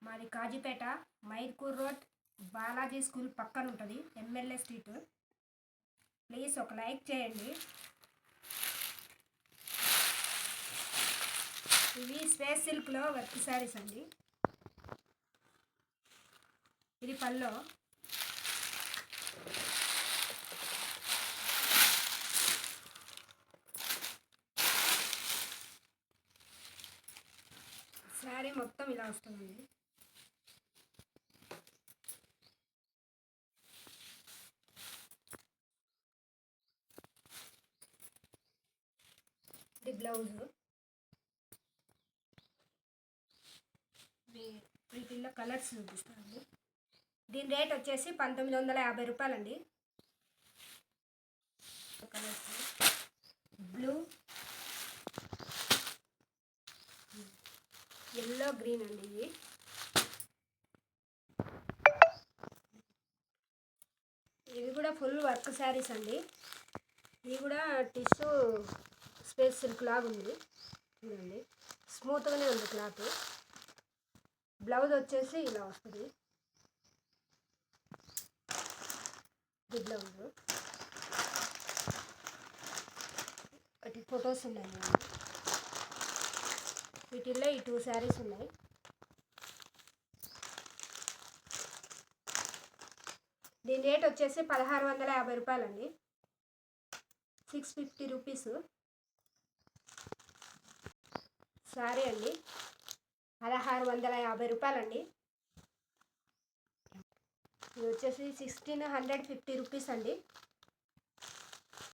మాది Kazipet మైర్కూర్ road Balaji school పక్కన ఉంటుంది, ఎమ్మెల్యే స్ట్రీట్. ప్లీజ్ ఒక లైక్ చేయండి. ఇవి స్పేస్ సిల్క్లో వర్క్ శారీస్ అండి. ఇది పల్లో. శారీ మొత్తం ఇలా వస్తుందండి. ఇది బ్లౌజు. వీటిల్లో కలర్స్ చూపిస్తానండి. దీని రేట్ వచ్చేసి 1950 రూపాయలండి. కలర్స్ బ్లూ, ఎల్లో, గ్రీన్ అండి. ఇవి కూడా ఫుల్ వర్క్ శారీస్ అండి. ఇవి కూడా టిష్యూ స్పేస్ సిల్క్ లాగా ఉంది చూడండి, స్మూత్గానే ఉంది క్లాత్. బ్లౌజ్ వచ్చేసి ఇలా వస్తుంది. ఇది బ్లౌజ్. వాటి ఫొటోస్ ఉన్నాయి. వీటిల్లో ఈ 2 శారీస్ ఉన్నాయి. దీని రేట్ వచ్చేసి 1650 రూపాయలండి. 650 రూపీస్ శారీ అండి. 1650 రూపాయలండి. ఇది వచ్చేసి 1650 రూపీస్ అండి.